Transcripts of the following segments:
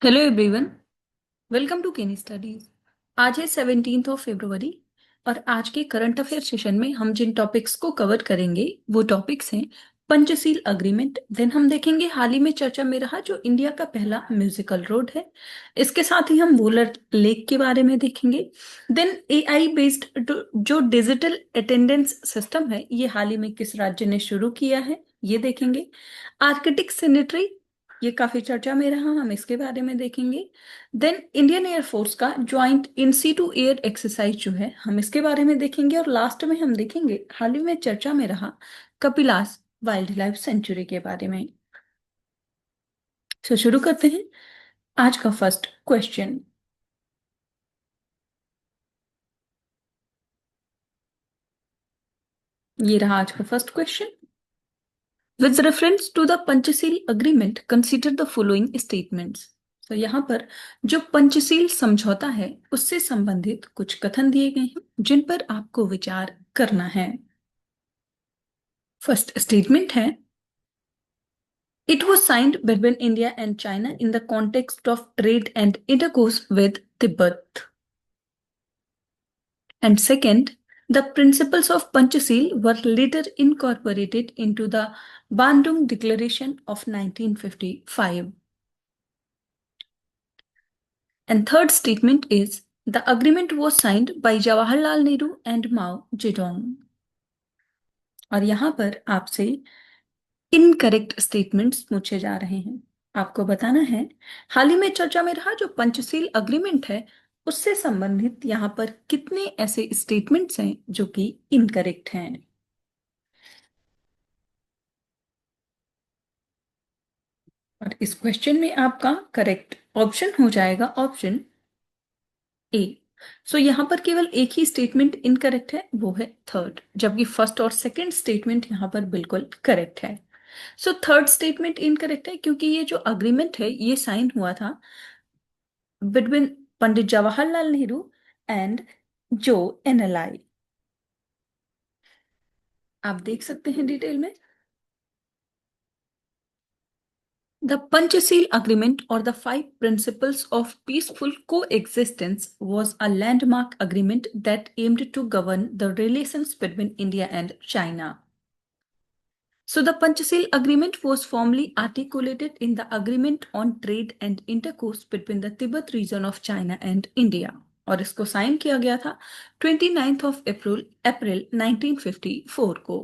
Hello everyone, welcome to केनी studies. आज है 17 फरवरी और आज के करंट अफेयर सेशन में हम जिन टॉपिक्स को कवर करेंगे वो टॉपिक्स हैं पंचशील अग्रीमेंट। देन हम देखेंगे हाल ही में चर्चा में रहा जो इंडिया का पहला म्यूजिकल रोड है। इसके साथ ही हम वुलर लेक के बारे में देखेंगे। देन एआई बेस्ड जो डिजिटल अटेंडेंस सिस्टम है ये हाल ही में किस राज्य ने शुरू किया है ये देखेंगे। आर्कटिक सिनेटरी ये काफी चर्चा में रहा, हम इसके बारे में देखेंगे। देन इंडियन एयरफोर्स का joint in sea to air exercise जो है हम इसके बारे में देखेंगे। और लास्ट में हम देखेंगे हाल ही में चर्चा में रहा कपिलास वाइल्ड लाइफ सेंचुरी के बारे में। तो शुरू करते हैं आज का फर्स्ट क्वेश्चन। ये रहा आज का first question. With reference to the Panchsheel agreement consider the following statements. तो यहाँ पर जो पंचशील समझौता है उससे संबंधित कुछ कथन दिए गए हैं जिन पर आपको विचार करना है। फर्स्ट स्टेटमेंट है, it was signed between India and China in the context of trade and intercourse with Tibet. And second, the principles of Panchasheel were later incorporated into the Bandung Declaration of 1955. And third statement is, the agreement was signed by Jawaharlal Nehru and Mao Zedong. और यहाँ पर आपसे incorrect statements पूछे जा रहे हैं। आपको बताना है हाल ही में चर्चा में रहा जो पंचशील अग्रीमेंट है उससे संबंधित यहाँ पर कितने ऐसे स्टेटमेंट्स हैं जो कि इनकरेक्ट हैं। और इस क्वेश्चन में आपका करेक्ट ऑप्शन हो जाएगा ऑप्शन ए। सो यहाँ पर केवल एक ही स्टेटमेंट इनकरेक्ट है, वो है थर्ड, जबकि फर्स्ट और सेकंड स्टेटमेंट यहाँ पर बिल्कुल करेक्ट है। सो थर्ड स्टेटमेंट इनकरेक्ट है क्योंकि ये जो अग्रीमेंट है ये साइन हुआ था बिटवीन पंडित जवाहरलाल नेहरू एंड जो एनएलआई। आप देख सकते हैं डिटेल में। The Panchasheel Agreement or the Five Principles of Peaceful Coexistence was a landmark agreement that aimed to govern the relations between India and China. So, the Panchasheel Agreement was formally articulated in the Agreement on Trade and Intercourse between the Tibet region of China and India. और इसको sign किया गया था 29 अप्रैल 1954 को।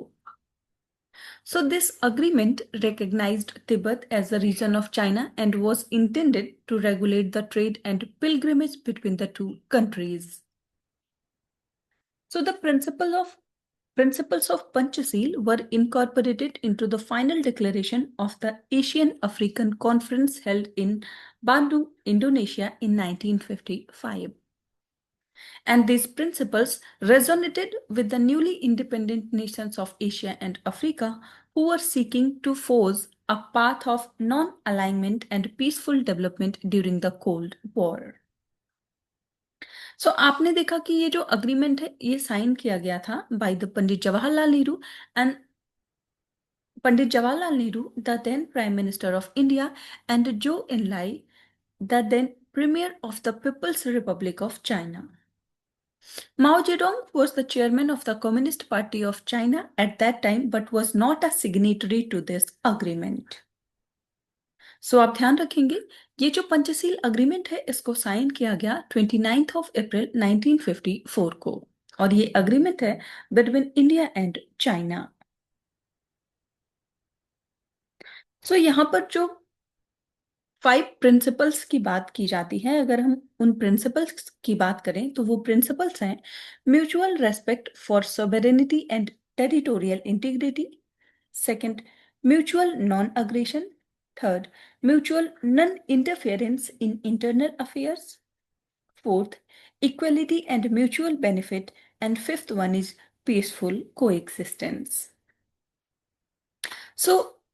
So, this agreement recognized Tibet as a region of China and was intended to regulate the trade and pilgrimage between the two countries. So, the principles of Panchasheel were incorporated into the final declaration of the Asian African Conference held in Bandung, Indonesia in 1955. And these principles resonated with the newly independent nations of Asia and Africa who were seeking to forge a path of non-alignment and peaceful development during the Cold War. आपने देखा कि ये जो agreement है ये sign किया गया था by the Pandit Jawaharlal Nehru and Pandit Jawaharlal Nehru, the then Prime Minister of India, and Zhou Enlai, the then Premier of the People's Republic of China. Mao Zedong was the chairman of the Communist Party of China at that time but was not a signatory to this agreement. आप ध्यान रखेंगे ये जो Panchsheel agreement है इसको sign किया गया 29 अप्रैल 1954 को और ये अग्रीमेंट है बिटवीन इंडिया एंड चाइना। यहाँ पर जो 5 प्रिंसिपल्स की बात की जाती है, अगर हम उन प्रिंसिपल्स की बात करें तो वो प्रिंसिपल्स हैं mutual respect for sovereignty and territorial integrity, second mutual non aggression, third mutual non interference in internal affairs, fourth equality and mutual benefit, and fifth one is peaceful coexistence.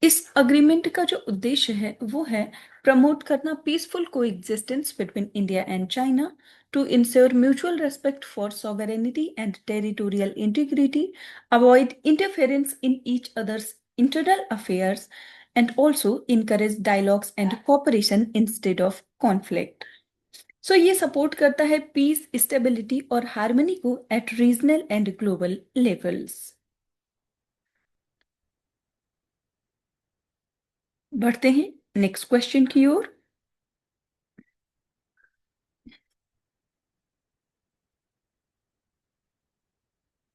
इस agreement का जो उद्देश्य है वो है promote करना peaceful coexistence between India and China, to ensure mutual respect for sovereignty and territorial integrity, avoid interference in each other's internal affairs, and also encourage dialogues and cooperation instead of conflict. So ये support करता है piece, stability और harmony को eight regional and global levels. बढ़ते हैं next question की ओर।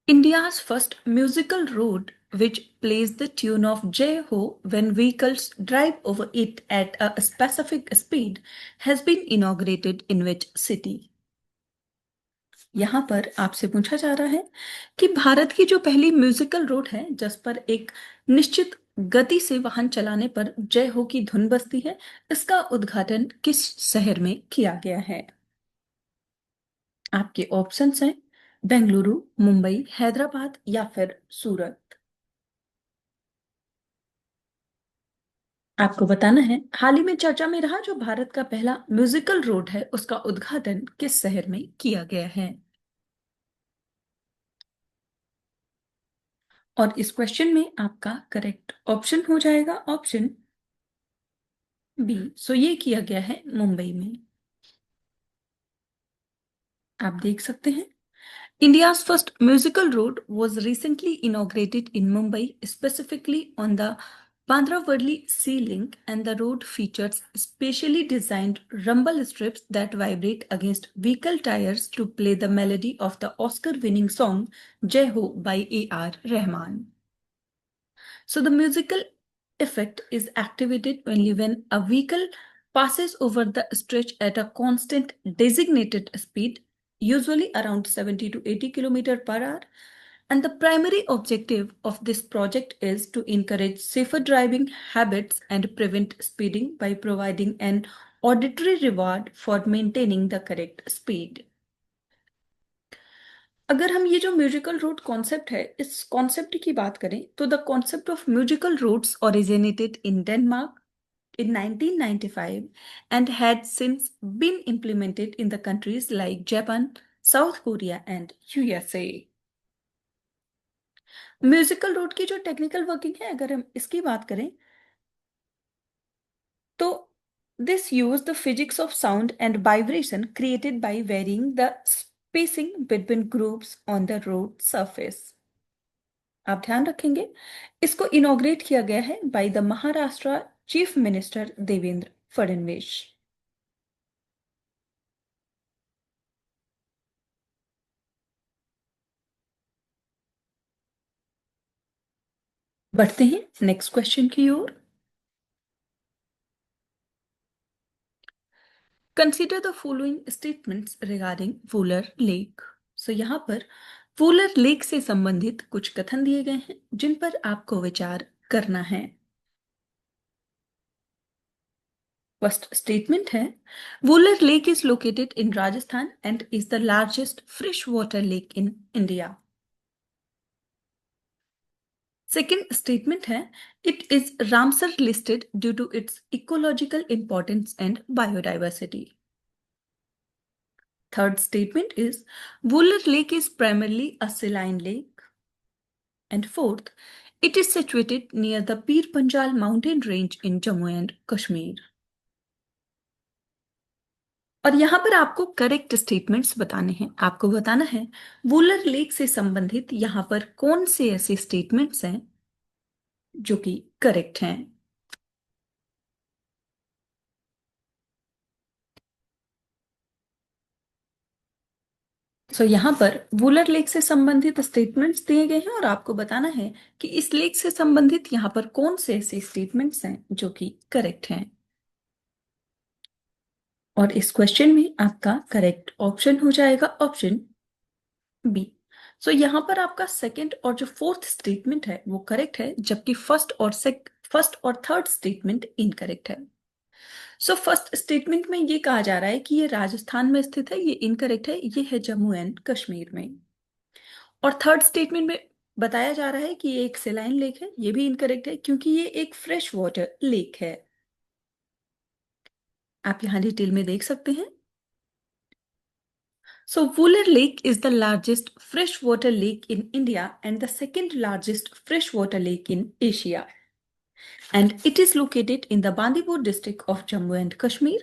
India's first musical road, which plays the tune of Jai Ho when vehicles drive over it at a specific speed, has been inaugurated in which city? यहाँ पर आपसे पूछा जा रहा है कि भारत की जो पहली म्यूजिकल रोड है जिस पर एक निश्चित गति से वाहन चलाने पर जय हो की धुन बजती है, इसका उद्घाटन किस शहर में किया गया है? आपके ऑप्शंस हैं बेंगलुरु, मुंबई, हैदराबाद या फिर सूरत। आपको बताना है हाल ही में चर्चा में रहा जो भारत का पहला म्यूजिकल रोड है उसका उद्घाटन किस शहर में किया गया है। और इस क्वेश्चन में आपका करेक्ट ऑप्शन हो जाएगा ऑप्शन बी। सो ये किया गया है मुंबई में। आप देख सकते हैं India's first musical road was recently inaugurated in Mumbai, specifically on the Bandra-Worli Sea Link, and the road features specially designed rumble strips that vibrate against vehicle tires to play the melody of the Oscar-winning song Jai Ho by A.R. Rahman. So the musical effect is activated only when a vehicle passes over the stretch at a constant designated speed, usually around 70 to 80 km per hour. And the primary objective of this project is to encourage safer driving habits and prevent speeding by providing an auditory reward for maintaining the correct speed. अगर हम ये जो musical road concept है इस concept की बात करें तो the concept of musical roads originated in Denmark in 1995 and had since been implemented in the countries like Japan, South Korea and USA. Musical road की जो टेक्निकल वर्किंग है अगर हम इसकी बात करें तो this use the physics of sound and vibration created by varying the spacing between groups on the road surface. आप ध्यान रखेंगे इसको इनॉग्रेट किया गया है by the Maharashtra chief minister Devendra Fadnavis. बढ़ते हैं नेक्स्ट क्वेश्चन की ओर। Consider the following statements regarding Wular lake. So यहाँ पर वूलर लेक से संबंधित कुछ कथन दिए गए हैं जिन पर आपको विचार करना है। फर्स्ट स्टेटमेंट है Wular lake is located in Rajasthan and is the largest fresh water lake in India. Second statement है it is Ramsar listed due to its ecological importance and biodiversity. Third statement is Wular Lake is primarily a saline lake. And fourth, it is situated near the Pir Panjal mountain range in Jammu and Kashmir. और यहाँ पर आपको correct statements बताने हैं। आपको बताना है Wular lake से संबंधित यहाँ पर कौन से ऐसे स्टेटमेंट्स हैं जो कि करेक्ट हैं। यहाँ पर वूलर लेक से संबंधित स्टेटमेंट्स दिए गए हैं और आपको बताना है कि इस लेक से संबंधित यहाँ पर कौन से ऐसे स्टेटमेंट्स हैं जो कि करेक्ट हैं। और इस क्वेश्चन में आपका करेक्ट ऑप्शन हो जाएगा ऑप्शन बी। यहाँ पर आपका सेकंड और जो फोर्थ स्टेटमेंट है वो करेक्ट है जबकि फर्स्ट और थर्ड स्टेटमेंट इनकरेक्ट है। फर्स्ट स्टेटमेंट में ये कहा जा रहा है कि ये राजस्थान में स्थित है, ये इनकरेक्ट है, ये है जम्मू एंड कश्मीर में। और थर्ड स्टेटमेंट में बताया जा रहा है कि ये एक सेलाइन लेक है, ये भी इनकरेक्ट है क्योंकि ये एक फ्रेश वाटर लेक है। आप यहां डिटेल में देख सकते हैं। Wular Lake is the largest freshwater lake in India and the second largest freshwater lake in Asia. and it is located in the Bandipur district of Jammu and Kashmir.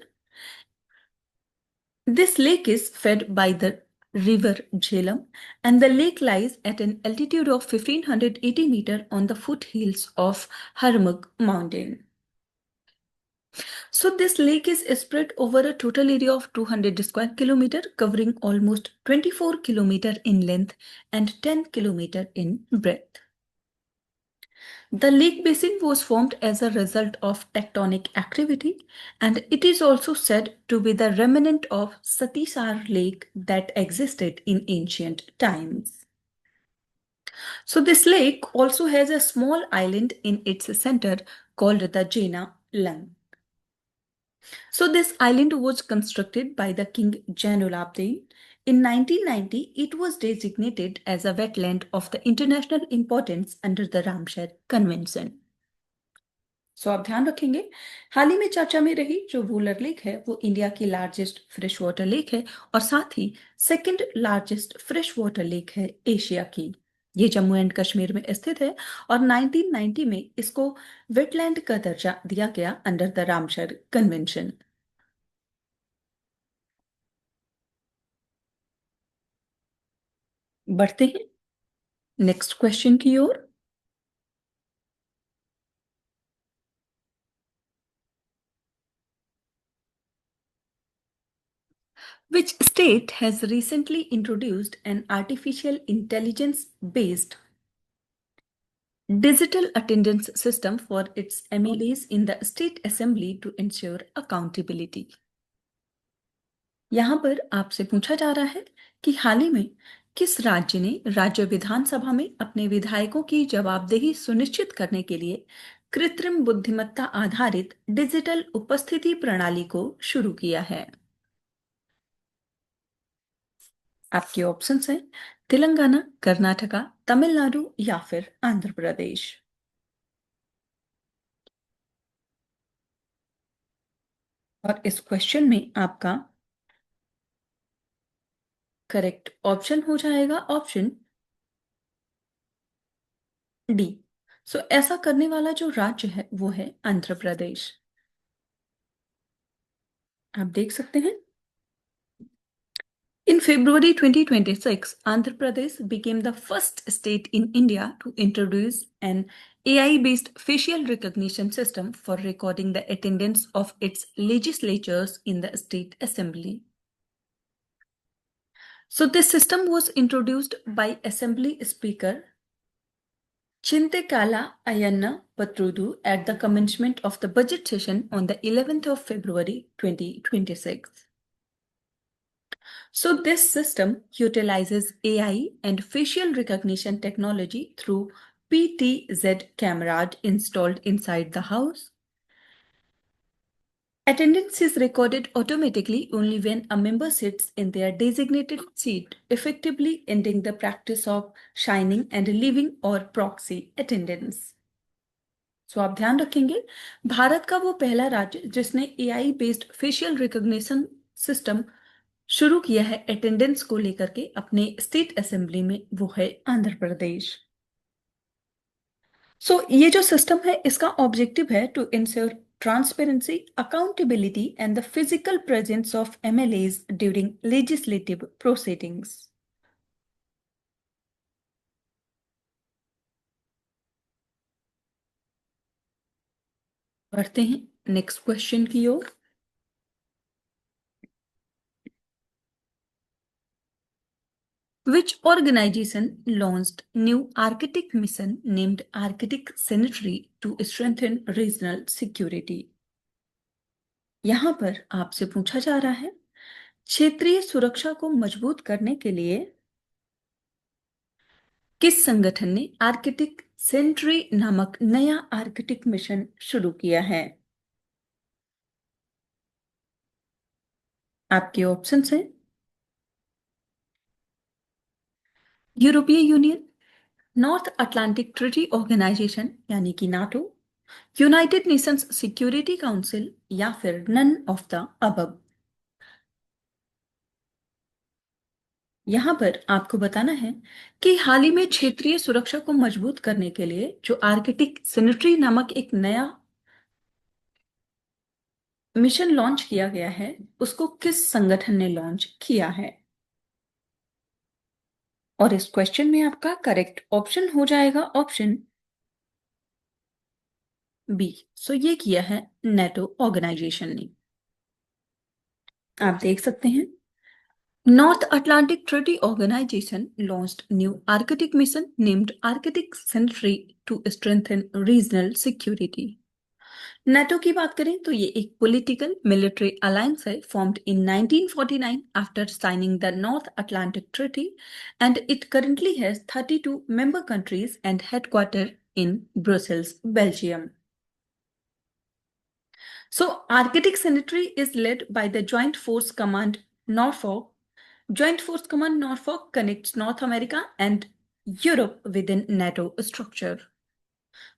This lake is fed by the river Jhelum, and the lake lies at an altitude of 1580 meters on the foothills of Harmugh mountain. So this lake is spread over a total area of 200 square kilometer, covering almost 24 kilometer in length and 10 kilometer in breadth. The lake basin was formed as a result of tectonic activity, and it is also said to be the remnant of Satisar Lake that existed in ancient times. So this lake also has a small island in its center called the Jena Lung. So this island was constructed by the King Jainulabdin. In 1990, it was designated as a wetland of the international importance under the Ramsar Convention. सो आप ध्यान रखेंगे, हाल ही में चर्चा में रही जो Wular lake है वो इंडिया की लार्जेस्ट फ्रेश वाटर लेक है और साथ ही second largest fresh water lake है एशिया की। ये जम्मू एंड कश्मीर में स्थित है और 1990 में इसको वेटलैंड का दर्जा दिया गया अंडर द रामसर कन्वेंशन। बढ़ते हैं नेक्स्ट क्वेश्चन की ओर। Which state has recently introduced an artificial intelligence based digital attendance system for its MLAs in the state assembly to ensure accountability? यहाँ पर आपसे पूछा जा रहा है कि हाल ही में किस राज्य ने राज्य विधानसभा में अपने विधायकों की जवाबदेही सुनिश्चित करने के लिए कृत्रिम बुद्धिमत्ता आधारित डिजिटल उपस्थिति प्रणाली को शुरू किया है? आपके ऑप्शंस हैं तेलंगाना, कर्नाटका, तमिलनाडु या फिर आंध्र प्रदेश। और इस क्वेश्चन में आपका करेक्ट ऑप्शन हो जाएगा ऑप्शन डी। सो ऐसा करने वाला जो राज्य है वो है आंध्र प्रदेश। आप देख सकते हैं in February 2026, Andhra Pradesh became the first state in India to introduce an AI-based facial recognition system for recording the attendance of its legislatures in the state assembly. So this system was introduced by Assembly Speaker Chintekala Ayanna Patrudu at the commencement of the budget session on the 11th of February 2026. So this system utilizes AI and facial recognition technology through PTZ cameras installed inside the house. Attendance is recorded automatically only when a member sits in their designated seat, effectively ending the practice of shining and leaving or proxy attendance. सो आप ध्यान रखेंगे भारत का वो पहला राज्य जिसने AI based facial recognition system शुरू किया है अटेंडेंस को लेकर के अपने स्टेट असेंबली में, वो है आंध्र प्रदेश। सो ये जो सिस्टम है इसका ऑब्जेक्टिव है to ensure transparency, accountability and the physical presence of MLAs during legislative proceedings. बढ़ते हैं नेक्स्ट क्वेश्चन की ओर। Which organization launched new Arctic mission named Arctic Sentry to strengthen regional security? यहां पर आपसे पूछा जा रहा है क्षेत्रीय सुरक्षा को मजबूत करने के लिए किस संगठन ने आर्कटिक सेंट्री नामक नया आर्कटिक मिशन शुरू किया है? आपके ऑप्शंस हैं यूरोपीय Union, North Atlantic Treaty Organization यानी कि NATO, United Nations Security Council या फिर नन ऑफ द अबव। यहाँ पर आपको बताना है कि हाल ही में क्षेत्रीय सुरक्षा को मजबूत करने के लिए जो आर्कटिक सिनेट्री नामक एक नया मिशन लॉन्च किया गया है, उसको किस संगठन ने लॉन्च किया है? और इस क्वेश्चन में आपका करेक्ट ऑप्शन हो जाएगा ऑप्शन बी। सो ये किया है नेटो ऑर्गेनाइजेशन ने। आप देख सकते हैं, North Atlantic Treaty Organization launched new Arctic mission named Arctic Sentry to strengthen regional security. NATO की बात करें तो ये एक पॉलिटिकल मिलिट्री अलायंस है formed in 1949 after signing the North Atlantic Treaty, and it currently has 32 member countries and headquartered in Brussels, Belgium. So Arctic Sentry is led by the Joint Force Command Norfolk. Joint Force Command Norfolk connects North America and Europe within NATO structure.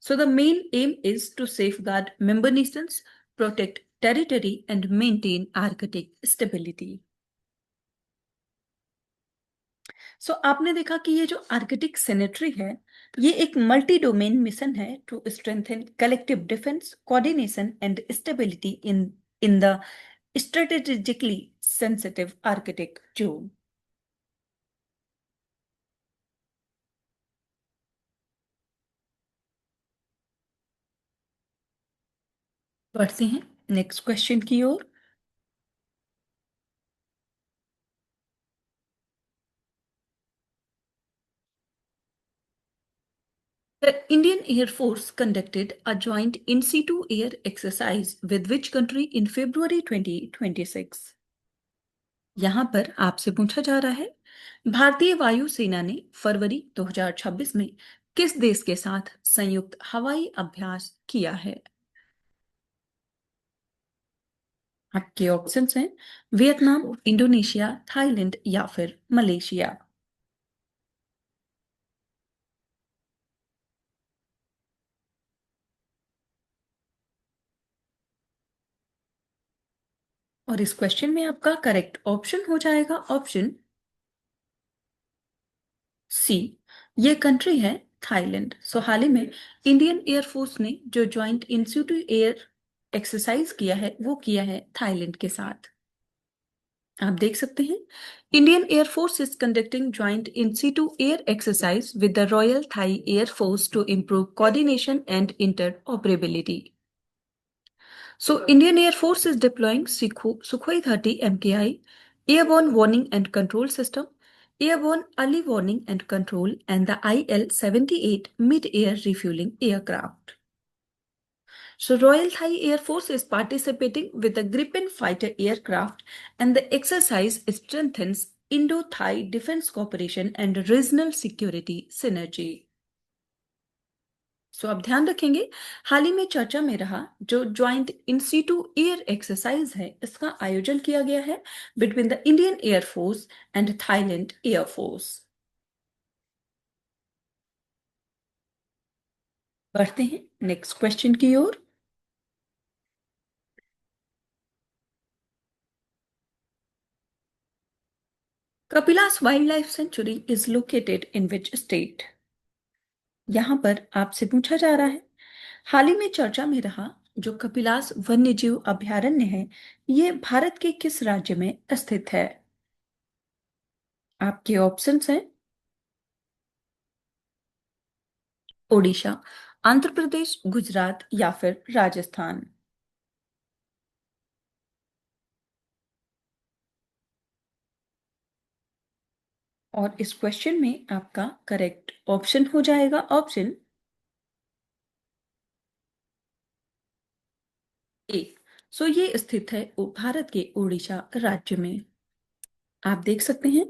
So the main aim is to safeguard member nations, protect territory, and maintain Arctic stability. सो आपने देखा कि ये जो Arctic sanitary है, ये एक multi domain mission है to strengthen collective defence, coordination and stability in the strategically sensitive Arctic zone. बढ़ते हैं नेक्स्ट क्वेश्चन की ओर। The Indian Air Force conducted a joint in situ air exercise with which country in February 2026? यहाँ पर आपसे पूछा जा रहा है, भारतीय वायुसेना ने फरवरी 2026 में किस देश के साथ संयुक्त हवाई अभ्यास किया है? आपके ऑप्शंस हैं वियतनाम, इंडोनेशिया, थाईलैंड या फिर मलेशिया। और इस क्वेश्चन में आपका करेक्ट ऑप्शन हो जाएगा ऑप्शन सी। ये कंट्री है थाईलैंड। सो हाल ही में इंडियन एयरफोर्स ने जो ज्वाइंट इंस्टीट्यूट एयर एक्सरसाइज किया है वो किया है थाईलैंड के साथ। आप देख सकते हैं, Indian air force is conducting joint institute air exercise with the Royal Thai air force to improve coordination and interoperability. So, Indian Air Force is deploying Sukhoi 30 MKI, Airborne Warning and Control System, Airborne Early Warning and Control, and the IL-78 Mid-Air Refueling Aircraft. So, Royal Thai Air Force is participating with the Gripen fighter aircraft, and the exercise strengthens Indo-Thai defense cooperation and regional security synergy. सो आप ध्यान रखेंगे, हाल ही में चर्चा में रहा जो joint in situ air exercise है, इसका आयोजन किया गया है between the Indian air force and Thailand air force. बढ़ते हैं नेक्स्ट क्वेश्चन की ओर। Kapilas wild life sanctuary is located in which state? यहां पर आपसे पूछा जा रहा है, हाल ही में चर्चा में रहा जो कपिलास वन्यजीव अभयारण्य है, ये भारत के किस राज्य में स्थित है? आपके ऑप्शंस हैं ओडिशा, आंध्र प्रदेश, गुजरात या फिर राजस्थान। और इस क्वेश्चन में आपका करेक्ट ऑप्शन हो जाएगा ऑप्शन ए। सो ये स्थित है भारत के ओडिशा राज्य में। आप देख सकते हैं,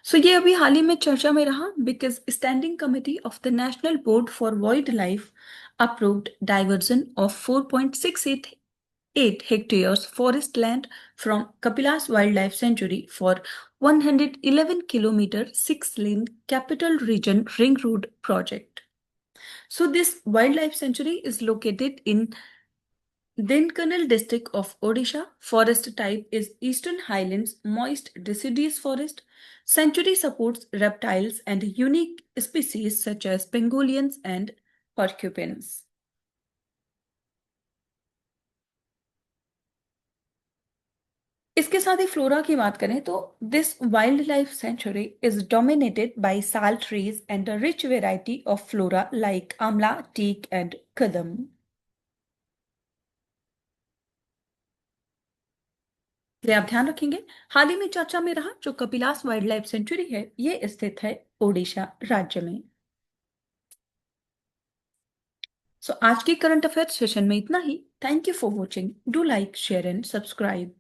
सो ये अभी हाल ही में चर्चा में रहा because standing committee of the national board for wild life approved diversion of 4.68 hectares forest land from Kapilas Wildlife Sanctuary for 111-kilometer 6-lane Capital Region Ring Road project. So this wildlife sanctuary is located in Dinkanal district of Odisha. Forest type is Eastern Highlands moist deciduous forest. Sanctuary supports reptiles and unique species such as pangolins and porcupines. इसके साथ ही flora की बात करें तो this wild life sanctuary is dominated by sal trees and a rich variety of flora like amla teak and kadam. ये आप ध्यान रखेंगे। हाल ही में चर्चा में रहा जो कपिलास वाइल्ड लाइफ सेंचुरी है ये स्थित है ओडिशा राज्य में। सो आज की करंट अफेयर सेशन में इतना ही। Thank you for watching. Do like share and subscribe.